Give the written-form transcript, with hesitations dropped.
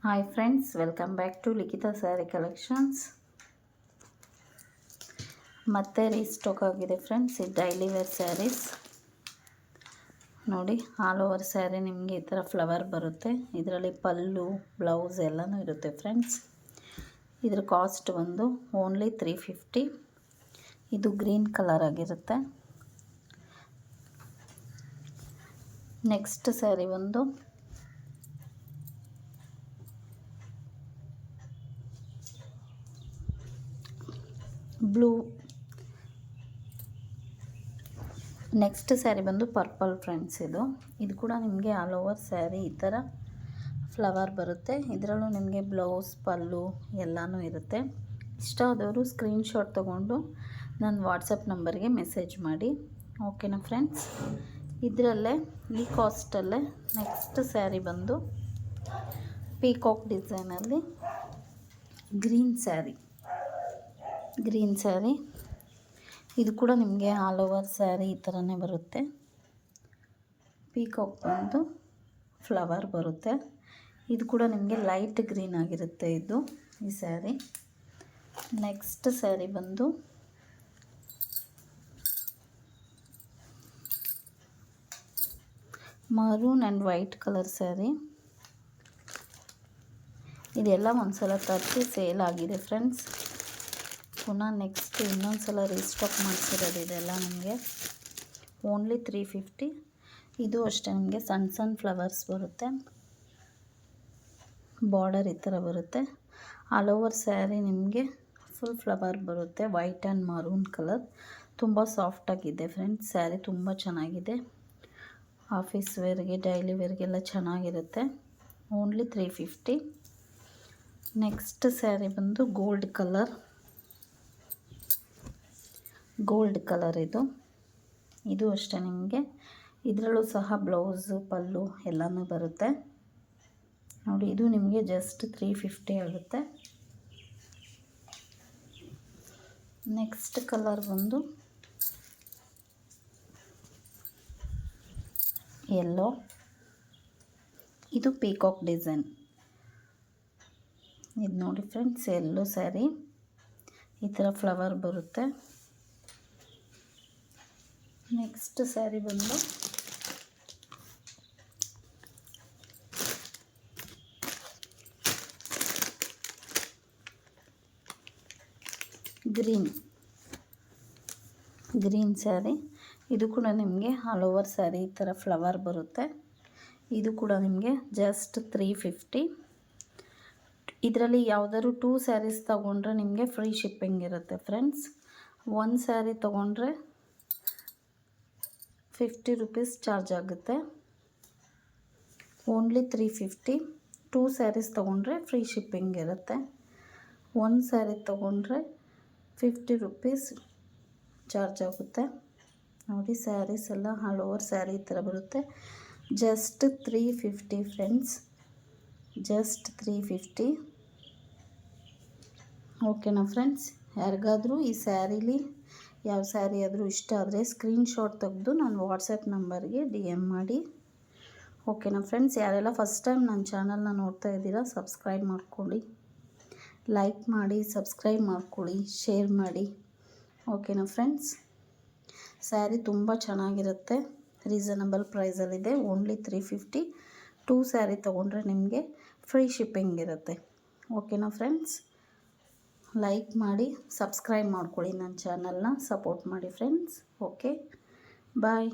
Hi friends, welcome back to Likhita sari collections. ಮತ್ತೆ restock ಆಗಿದೆ friends. ಇದು ಡೈಲಿ ವೇರ್ ಸ್ಯಾರೀಸ್ ನೋಡಿ. ಆಲ್ ಓವರ್ ಸ್ಯಾರಿ ನಿಮಗೆ ಈ ಥರ ಫ್ಲವರ್ ಬರುತ್ತೆ. ಇದರಲ್ಲಿ ಪಲ್ಲು, ಬ್ಲೌಸ್ ಎಲ್ಲನೂ ಇರುತ್ತೆ ಫ್ರೆಂಡ್ಸ್. ಇದ್ರ ಕಾಸ್ಟ್ ಬಂದು ಓನ್ಲಿ 350. ಇದು ಗ್ರೀನ್ ಕಲರ್ ಆಗಿರುತ್ತೆ. ನೆಕ್ಸ್ಟ್ ಸ್ಯಾರಿ ಒಂದು ಬ್ಲೂ. ನೆಕ್ಸ್ಟ್ ಸ್ಯಾರಿ ಬಂದು ಪರ್ಪಲ್ ಫ್ರೆಂಡ್ಸ್. ಇದು ಕೂಡ ನಿಮಗೆ ಆಲ್ ಓವರ್ ಸ್ಯಾರಿ ಈ ಥರ ಫ್ಲವರ್ ಬರುತ್ತೆ. ಇದರಲ್ಲೂ ನಿಮಗೆ ಬ್ಲೌಸ್, ಪಲ್ಲು ಎಲ್ಲನೂ ಇರುತ್ತೆ. ಇಷ್ಟ ಆದವರು ಸ್ಕ್ರೀನ್ಶಾಟ್ ತೊಗೊಂಡು ನನ್ನ ವಾಟ್ಸಪ್ ನಂಬರ್ಗೆ ಮೆಸೇಜ್ ಮಾಡಿ, ಓಕೆನಾ ಫ್ರೆಂಡ್ಸ್. ಇದರಲ್ಲೇ ಈ ಕಾಸ್ಟಲ್ಲೇ ನೆಕ್ಸ್ಟ್ ಸ್ಯಾರಿ ಬಂದು ಪೀಕಾಕ್ ಡಿಸೈನಲ್ಲಿ ಗ್ರೀನ್ ಸ್ಯಾರಿ. ಇದು ಕೂಡ ನಿಮಗೆ ಆಲ್ ಓವರ್ ಸ್ಯಾರಿ ಈ ಥರನೇ ಬರುತ್ತೆ. ಪೀಕಾಕ್ ಬಂದು ಫ್ಲವರ್ ಬರುತ್ತೆ. ಇದು ಕೂಡ ನಿಮಗೆ ಲೈಟ್ ಗ್ರೀನ್ ಆಗಿರುತ್ತೆ ಈ ಸ್ಯಾರಿ. ನೆಕ್ಸ್ಟ್ ಸ್ಯಾರಿ ಬಂದು maroon and white colour sari. ಇದೆಲ್ಲ ಒಂದ್ಸಲ ತರಿಸಿ ಸೇಲ್ ಆಗಿದೆ ಫ್ರೆಂಡ್ಸ್. ಪುನಃ ನೆಕ್ಸ್ಟ್ ಇನ್ನೊಂದು ಸಲ ರೀಸ್ಟಾಕ್ ಮಾಡಿಸಿರೋದು ಇದೆಲ್ಲ ನಿಮಗೆ ಓನ್ಲಿ 350. ಇದು ಅಷ್ಟೇ ನಿಮಗೆ ಸಣ್ಣ ಸಣ್ಣ ಫ್ಲವರ್ಸ್ ಬರುತ್ತೆ. ಬಾರ್ಡರ್ ಈ ಥರ ಬರುತ್ತೆ. ಆಲ್ ಓವರ್ ಸ್ಯಾರಿ ನಿಮಗೆ ಫುಲ್ ಫ್ಲವರ್ ಬರುತ್ತೆ. White and maroon colour. ತುಂಬ ಸಾಫ್ಟಾಗಿದೆ ಫ್ರೆಂಡ್ಸ್. ಸ್ಯಾರಿ ತುಂಬ ಚೆನ್ನಾಗಿದೆ. ಆಫೀಸ್ ವೇರ್ಗೆ, ಡೈಲಿ ವೇರ್ಗೆಲ್ಲ ಚೆನ್ನಾಗಿರುತ್ತೆ. ಓನ್ಲಿ 350. ನೆಕ್ಸ್ಟ್ ಸ್ಯಾರಿ ಬಂದು ಗೋಲ್ಡ್ ಕಲರ್. ಇದು ಅಷ್ಟೇ ನಿಮಗೆ ಇದರಲ್ಲೂ ಸಹ ಬ್ಲೌಸು, ಪಲ್ಲು ಎಲ್ಲನೂ ಬರುತ್ತೆ ನೋಡಿ. ಇದು ನಿಮಗೆ ಜಸ್ಟ್ 350 ಆಗುತ್ತೆ. ನೆಕ್ಸ್ಟ್ ಕಲರ್ ಬಂದು ಯೆಲ್ಲೋ. ಇದು ಪೀಕಾಕ್ ಡಿಸೈನ್. ಇದು ನೋಡಿ ಫ್ರೆಂಡ್ಸ್, ಯೆಲ್ಲೋ ಸ್ಯಾರಿ ಈ ಥರ ಫ್ಲವರ್ ಬರುತ್ತೆ. ನೆಕ್ಸ್ಟ್ ಸ್ಯಾರಿ ಬಂದು ಗ್ರೀನ್ ಸ್ಯಾರಿ. ಇದು ಕೂಡ ನಿಮಗೆ ಆಲ್ ಓವರ್ ಸ್ಯಾರಿ ಈ ಥರ ಫ್ಲವರ್ ಬರುತ್ತೆ. ಇದು ಕೂಡ ನಿಮಗೆ ಜಸ್ಟ್ 350. ಇದರಲ್ಲಿ ಯಾವುದಾದ್ರು 2 ಸ್ಯಾರೀಸ್ ತೊಗೊಂಡ್ರೆ ನಿಮಗೆ ಫ್ರೀ ಶಿಪ್ಪಿಂಗ್ ಇರುತ್ತೆ ಫ್ರೆಂಡ್ಸ್. 1 ಸ್ಯಾರಿ ತೊಗೊಂಡ್ರೆ 50 ರುಪೀಸ್ ಚಾರ್ಜ್ ಆಗುತ್ತೆ. ಓನ್ಲಿ 350. 2 ಸ್ಯಾರೀಸ್ ತೊಗೊಂಡ್ರೆ ಫ್ರೀ ಶಿಪ್ಪಿಂಗ್ ಇರುತ್ತೆ. 1 ಸ್ಯಾರಿ ತೊಗೊಂಡ್ರೆ 50 ರುಪೀಸ್ ಚಾರ್ಜ್ ಆಗುತ್ತೆ ನೋಡಿ. ಸ್ಯಾರೀಸ್ ಎಲ್ಲ ಆಲ್ ಓವರ್ ಸ್ಯಾರಿ ಈ ಥರ ಬರುತ್ತೆ. Just 350 friends, just 350. ಓಕೆನಾ ಫ್ರೆಂಡ್ಸ್. ಯಾರಿಗಾದರೂ ಈ ಸ್ಯಾರಿಲಿ ಯಾವ ಸ್ಯಾರಿ ಆದರೂ ಇಷ್ಟ ಆದರೆ ಸ್ಕ್ರೀನ್ಶಾಟ್ ತೆಗೆದು ನನ್ನ ವಾಟ್ಸಪ್ ನಂಬರ್ಗೆ DM ಮಾಡಿ, ಓಕೆನಾ ಫ್ರೆಂಡ್ಸ್. ಯಾರೆಲ್ಲ ಫಸ್ಟ್ ಟೈಮ್ ನನ್ನ ಚಾನಲ್ನ ನೋಡ್ತಾ ಇದ್ದೀರಾ ಸಬ್ಸ್ಕ್ರೈಬ್ ಮಾಡ್ಕೊಳ್ಳಿ, ಲೈಕ್ ಮಾಡಿ, ಸಬ್ಸ್ಕ್ರೈಬ್ ಮಾಡ್ಕೊಳ್ಳಿ, ಶೇರ್ ಮಾಡಿ, ಓಕೆನಾ ಫ್ರೆಂಡ್ಸ್. ಸ್ಯಾರಿ ತುಂಬ ಚೆನ್ನಾಗಿರುತ್ತೆ. ರೀಸನಬಲ್ ಪ್ರೈಸಲ್ಲಿದೆ. ಓನ್ಲಿ 350. 2 ಸ್ಯಾರಿ ತೊಗೊಂಡ್ರೆ ನಿಮಗೆ ಫ್ರೀ ಶಿಪ್ಪಿಂಗ್ ಇರುತ್ತೆ. ಓಕೆನಾ ಫ್ರೆಂಡ್ಸ್. ಲೈಕ್ ಮಾಡಿ, ಸಬ್ಸ್ಕ್ರೈಬ್ ಮಾಡ್ಕೊಳ್ಳಿ, ನನ್ನ ಚಾನಲ್ನ ಸಪೋರ್ಟ್ ಮಾಡಿ ಫ್ರೆಂಡ್ಸ್. ಓಕೆ, ಬಾಯ್.